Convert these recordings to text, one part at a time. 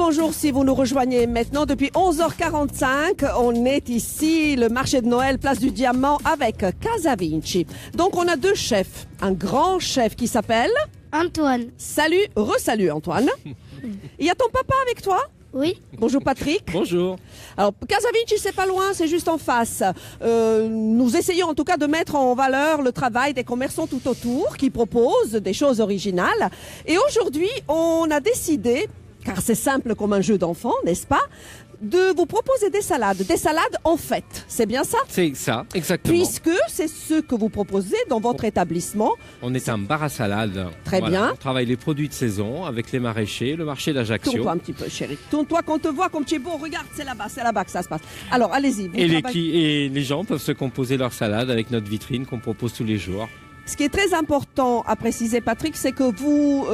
Rebonjour si vous nous rejoignez maintenant. Depuis 11h45, on est ici, le marché de Noël, place du Diamant, avec Casa Vinci. Donc on a deux chefs. Un grand chef qui s'appelle Antoine. Salut, re-salut Antoine. Il y a ton papa avec toi? Oui. Bonjour Patrick. Bonjour. Alors Casa Vinci, c'est pas loin, c'est juste en face. Nous essayons en tout cas de mettre en valeur le travail des commerçants tout autour qui proposent des choses originales. Et aujourd'hui, on a décidé, car c'est simple comme un jeu d'enfant, n'est-ce pas, de vous proposer des salades en fête. C'est bien ça? C'est ça, exactement. Puisque c'est ce que vous proposez dans votre établissement. On est un bar à salade. Très bien. On travaille les produits de saison avec les maraîchers, le marché d'Ajaccio. Tourne-toi un petit peu, chérie. Tourne-toi qu'on te voit comme tu es beau. Regarde, c'est là-bas que ça se passe. Alors, allez-y. vous Et travaillez- les gens peuvent se composer leur salade avec notre vitrine qu'on propose tous les jours. Ce qui est très important à préciser, Patrick, c'est que vous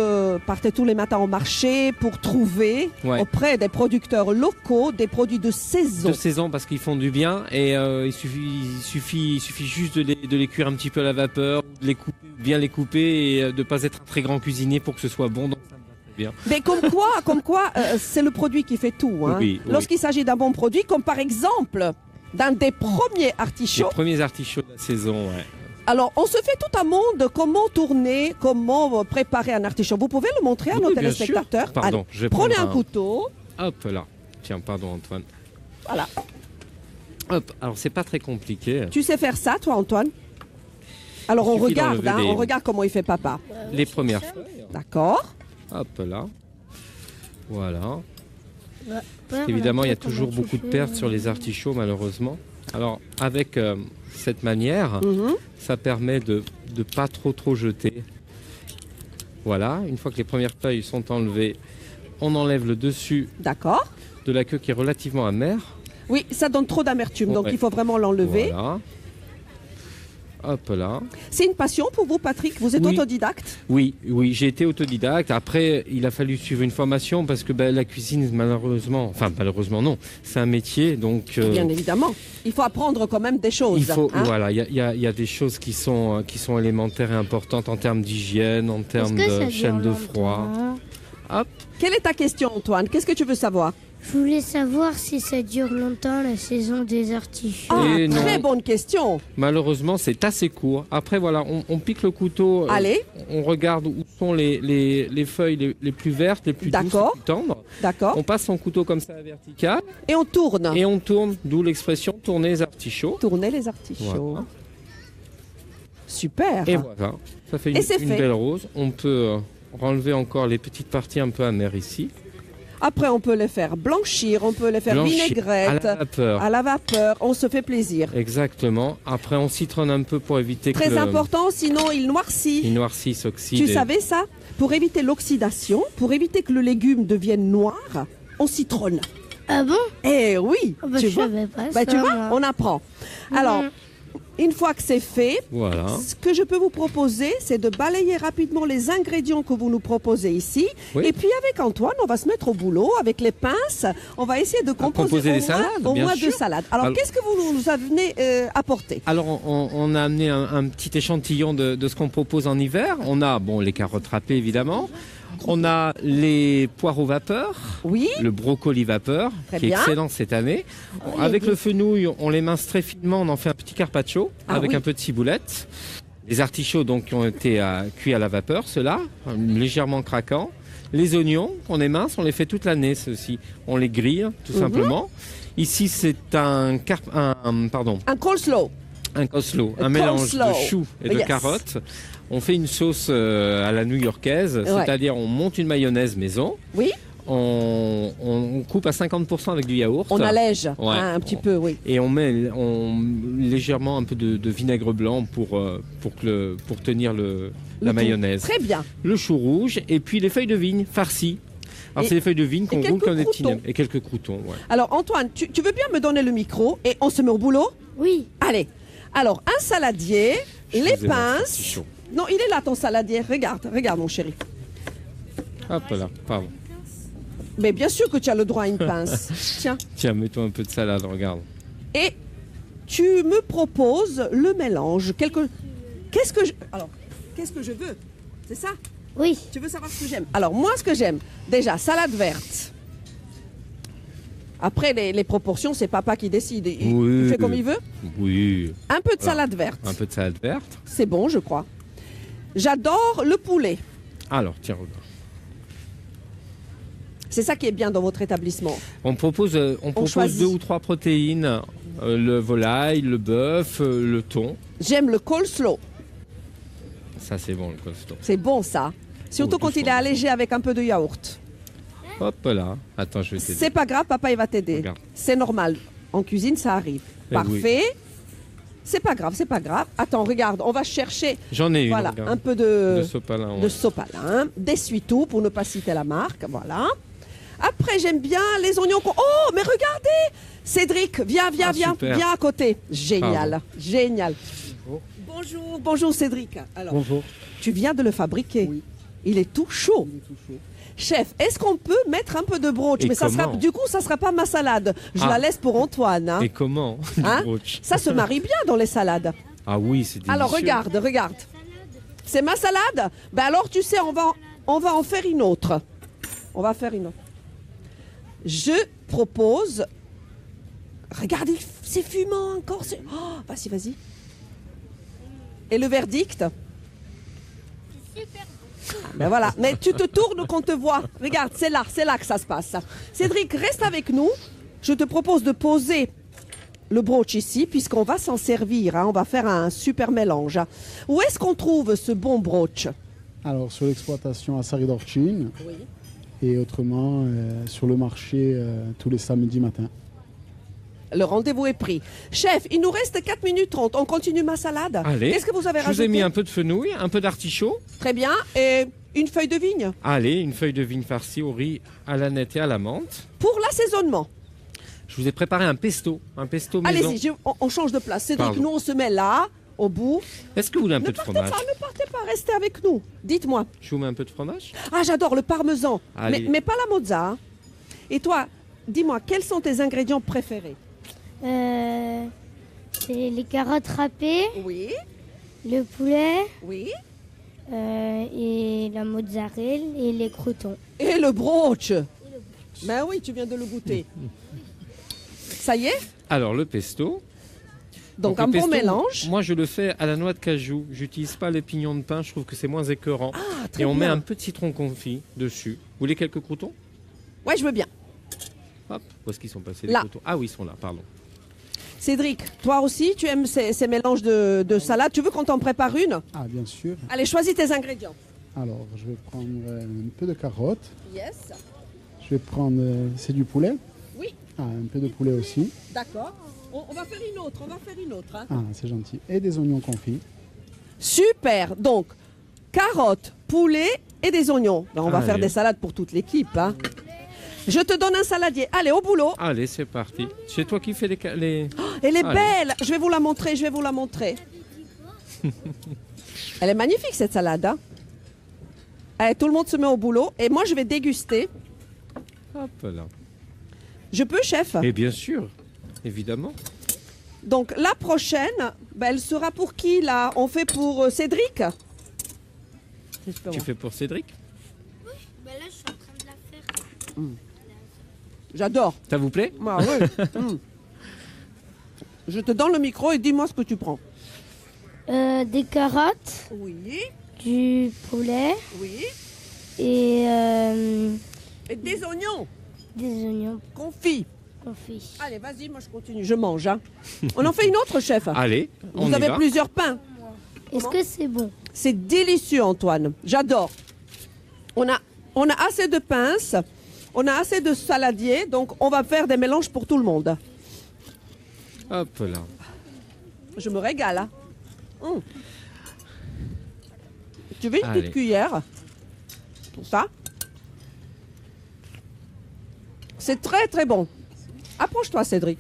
partez tous les matins au marché pour trouver auprès des producteurs locaux des produits de saison. De saison parce qu'ils font du bien et il suffit juste de les cuire un petit peu à la vapeur, de les couper, bien les couper et de ne pas être un très grand cuisinier pour que ce soit bon. Donc ça me va très bien. Mais comme quoi, c'est le produit qui fait tout. Hein. Oui. Lorsqu'il s'agit d'un bon produit, comme par exemple d'un des premiers artichauts. Les premiers artichauts de la saison, ouais. Alors, on se fait tout un monde comment tourner, comment préparer un artichaut. Vous pouvez le montrer à nos bien téléspectateurs. sûr. Pardon, Allez, je vais prenez prendre un couteau. Hop là. Tiens, pardon Antoine. Voilà. Hop, alors c'est pas très compliqué. Tu sais faire ça, toi, Antoine? Alors, on suffit regarde, d'enlever les- on regarde comment il fait papa. Les premières feuilles. D'accord. Hop là. Voilà. Père, Évidemment, il y a comment toujours tu beaucoup de fais, pertes sur les artichauts, malheureusement. Alors, avec cette manière, ça permet de ne pas trop jeter. Voilà, une fois que les premières feuilles sont enlevées, on enlève le dessus D'accord. de la queue qui est relativement amère. Oui, ça donne trop d'amertume, donc Ouais. il faut vraiment l'enlever. Voilà. Hop là. C'est une passion pour vous, Patrick? Vous êtes Oui. autodidacte? Oui, j'ai été autodidacte. Après, il a fallu suivre une formation parce que la cuisine, malheureusement non, c'est un métier, donc Bien évidemment. Il faut apprendre quand même des choses. il faut, hein. voilà, il y a des choses qui sont élémentaires et importantes en termes d'hygiène, en termes Est-ce que ça de chaîne dure de froid. longtemps? Hop, Quelle est ta question, Antoine? Qu'est-ce que tu veux savoir? Je voulais savoir si ça dure longtemps la saison des artichauts. Ah, Et très non. bonne question. malheureusement, c'est assez court. Après, voilà, on pique le couteau. Allez. On regarde où sont les feuilles les plus vertes, les plus douces, les D'accord. plus tendres. D'accord. On passe son couteau comme ça à la verticale Et on tourne. et on tourne, d'où l'expression tourner les artichauts. Tourner les artichauts. Voilà. Super. Et voilà, ça fait Et c'est une fait. belle rose. On peut enlever encore les petites parties un peu amères ici. Après, on peut les faire blanchir, on peut les faire Blanchir vinaigrette, à la vapeur. à la vapeur. On se fait plaisir. Exactement. Après, on citronne un peu pour éviter que Très important, sinon il noircit. il noircisse, s'oxyde. Tu savais ça? Pour éviter l'oxydation, pour éviter que le légume devienne noir, on citronne. Ah bon? Eh oui, Ah bah, tu je vois, savais pas Bah, ça, tu vois, moi. on apprend. Alors, une fois que c'est fait, Voilà. ce que je peux vous proposer, c'est de balayer rapidement les ingrédients que vous nous proposez ici. Oui. Et puis avec Antoine, on va se mettre au boulot avec les pinces. On va essayer de composer des salades, au bien moins sûr. deux salades. Alors, Alors- qu'est-ce que vous nous avez apporté? Alors, on a amené un petit échantillon de ce qu'on propose en hiver. On a, les carottes râpées, évidemment. On a les poireaux vapeur, Oui, le brocoli vapeur, Très qui est bien. excellent cette année. Avec le fenouil, on les mince très finement, on en fait un petit carpaccio Ah avec oui. un peu de ciboulette. Les artichauts donc, qui ont été cuits à la vapeur, ceux-là, légèrement craquants. Les oignons, on les mince, on les fait toute l'année, ceux-ci. On les grille, tout simplement. Ici, c'est un un coleslaw. coleslaw, Un un mélange coleslaw. de choux et de Yes. carottes. On fait une sauce à la new-yorkaise, c'est-à-dire on monte une mayonnaise maison, Oui, on coupe à 50% avec du yaourt. on allège Ouais. un petit peu, oui. Et on met légèrement un peu de vinaigre blanc pour tenir la Le tout. mayonnaise. Très bien. Le chou rouge et puis les feuilles de vigne farcies. Alors Et- c'est les feuilles de vigne qu'on et roule quelques comme des petits croutons. nems. Et quelques croutons. Ouais. Alors Antoine, tu veux bien me donner le micro et on se met au boulot? Oui. Allez. Alors, un saladier, les Excusez-moi, pinces. c'est chaud. Non, il est là ton saladier. Regarde mon chéri. Hop là, pardon. Mais bien sûr que tu as le droit à une pince. Tiens. Tiens, mets-toi un peu de salade, regarde. Et tu me proposes le mélange. Qu'est-ce que je veux? C'est ça? Oui. Tu veux savoir ce que j'aime? Alors, moi, ce que j'aime, déjà, salade verte. Après, les proportions, c'est papa qui décide. Il Oui. fait comme il veut. Oui. Un peu de Alors, salade verte. Un peu de salade verte. C'est bon, je crois. J'adore le poulet. Alors, tiens, regarde. C'est ça qui est bien dans votre établissement. On propose choisit. 2 ou 3 protéines. Le volaille, le bœuf, le thon. J'aime le coleslaw. Ça, c'est bon, le costaud. C'est bon, ça. Surtout Oh, quand il est doucement. allégé avec un peu de yaourt. Hop là. Attends, je vais t'aider. C'est pas grave, papa, il va t'aider. Regarde. C'est normal. En cuisine, ça arrive. Eh Parfait. C'est pas grave, c'est pas grave. Attends, regarde, on va chercher J'en ai une. voilà, regarde. un peu de sopalin. de ouais. sopalin, d'essuie-tout pour ne pas citer la marque. Voilà. Après, j'aime bien les oignons. Oh, mais regardez Cédric, viens, Ah, viens super. à côté. Génial, Pardon. génial. Bonjour Cédric. Alors, Bonjour. tu viens de le fabriquer. Oui. Il est tout chaud. Il est tout chaud. Chef, est-ce qu'on peut mettre un peu de brooch? Et Mais ça sera, comment du coup, ça sera pas ma salade. Je Ah. la laisse pour Antoine. Hein. Et comment Hein Du brooch. Ça se marie bien dans les salades. Ah oui, c'est délicieux. Alors regarde. C'est ma salade? Ben alors tu sais, on va en faire une autre. On va faire une autre. Je propose. Regardez, c'est fumant encore. Oh, vas-y. Et le verdict? Ben voilà, mais tu te tournes qu'on te voit. Regarde, c'est là que ça se passe. Cédric, reste avec nous. Je te propose de poser le brooch ici, puisqu'on va s'en servir. Hein. On va faire un super mélange. Où est-ce qu'on trouve ce bon brooch? Alors, sur l'exploitation à Sarri-d'Orcine et autrement sur le marché tous les samedis matins. Le rendez-vous est pris. Chef, il nous reste 4 minutes 30. On continue ma salade. Allez. Qu'est-ce que vous avez Je vous rajouté? ai mis un peu de fenouil, un peu d'artichaut. Très bien. Et une feuille de vigne Allez, une feuille de vigne farcie au riz, à la nette et à la menthe. pour l'assaisonnement. Je vous ai préparé un pesto maison. Allez-y, on change de place. Cédric, Pardon. nous on se met là, au bout. Est-ce que vous voulez un Ne peu de partez fromage pas, ne partez pas, restez avec nous. Dites-moi. Je vous mets un peu de fromage. Ah, j'adore le parmesan. Allez. Mais pas la mozza. Hein. Et toi, dis-moi, quels sont tes ingrédients préférés? C'est les carottes râpées, Oui, le poulet oui. et la mozzarella et les croutons. Et le brooch. Ben oui, tu viens de le goûter. Ça y est? Alors, le pesto. Donc le un bon pesto, mélange. Moi, je le fais à la noix de cajou. J'utilise pas les pignons de pain. Je trouve que c'est moins écœurant. Ah, très Et on bien. met un peu de citron confit dessus. Vous voulez quelques croutons? Ouais, je veux bien. Hop. Où est-ce qu'ils sont passés, Là. les croutons? Ah oui, ils sont là, pardon. Cédric, toi aussi, tu aimes ces mélanges de salade. Tu veux qu'on t'en prépare une? Ah, bien sûr. Allez, choisis tes ingrédients. Alors, je vais prendre un peu de carottes. Yes. Je vais prendre, c'est du poulet. Oui, Ah, un peu de poulet aussi. d'accord. On va faire une autre, hein. Ah, c'est gentil. Et des oignons confits. Super. Donc, carottes, poulet et des oignons. Ben, on va Allez. faire des salades pour toute l'équipe. Hein. Je te donne un saladier. Allez, au boulot. Allez, c'est parti. C'est toi qui fais les... Elle est Allez. belle. Je vais vous la montrer. Elle est magnifique, cette salade. Hein. Allez, tout le monde se met au boulot. Et moi, je vais déguster. Hop là. Je peux, chef? Et bien sûr, évidemment. Donc, la prochaine, ben, elle sera pour qui, là? On fait pour Cédric? Tu fais pour Cédric? Là, je suis en train de la faire. J'adore. Ça vous plaît? Ah, oui. Je te donne le micro et dis-moi ce que tu prends. Des carottes, Oui, du poulet oui. et Et des oignons des oignons confits. confits. Allez, vas-y, moi je continue, je mange. Hein. On en fait une autre, chef. Allez, on Vous y avez va. plusieurs pains. Est-ce que c'est bon? C'est délicieux, Antoine. J'adore. On a assez de pinces, on a assez de saladier, donc on va faire des mélanges pour tout le monde. Hop là. Je me régale. Hein. Tu veux une Allez. petite cuillère pour ça? C'est très très bon. Approche-toi, Cédric.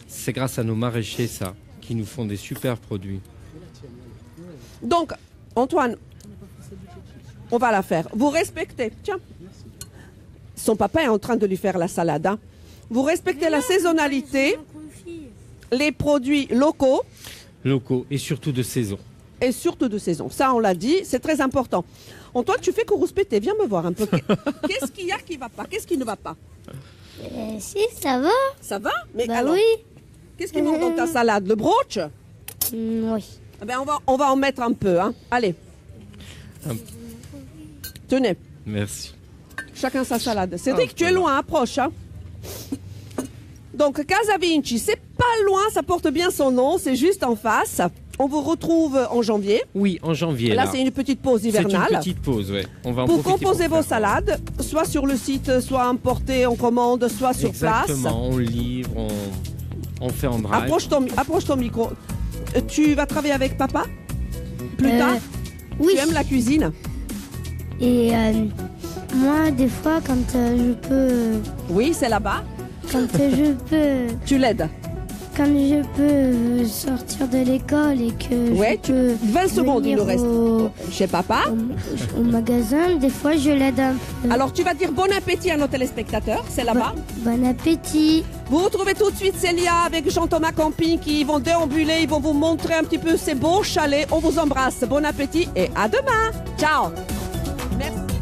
C'est grâce à nos maraîchers, ça, qui nous font des super produits. Donc, Antoine, on va la faire. Vous respectez. Tiens. Son papa est en train de lui faire la salade. Hein. Vous respectez la saisonnalité, les produits locaux Locaux et surtout de saison. et surtout de saison. Ça, on l'a dit, c'est très important. Antoine, tu fais que rouspéter. Viens me voir un peu. Qu'est-ce qu'il y a qui va pas? Qu'est-ce qui ne va pas? Si, ça va. Ça va? Mais Bah alors, oui. qu'est-ce qui manque dans ta salade? Le brooch? Oui. Eh ben, on va en mettre un peu. Hein. Allez. Un- Tenez, Merci. chacun sa salade. Cédric, Ah, tu es voilà. loin, approche. Hein. Donc, Casa Vinci, c'est pas loin, ça porte bien son nom, c'est juste en face. On vous retrouve en janvier. Oui, en janvier. Là, c'est une petite pause C'est hivernale. une petite pause, ouais. On va en Pour profiter composer vos faire, salades, soit sur le site, soit importé en commande, soit sur place. Exactement, on livre, on fait en drive. Approche ton micro. Tu vas travailler avec papa plus tard? Oui. Tu aimes la cuisine? Et moi, des fois, quand je peux, Oui, c'est là-bas. Tu l'aides. quand je peux sortir de l'école et que Ouais, je peux 20 secondes, il venir nous reste. Chez papa. au magasin, des fois, je l'aide un peu. Alors, tu vas dire bon appétit à nos téléspectateurs, c'est là-bas. Bon appétit. Vous retrouvez tout de suite Célia avec Jean-Thomas Camping qui vont déambuler, ils vont vous montrer un petit peu ces beaux chalets. On vous embrasse, bon appétit et à demain. Ciao. Merci.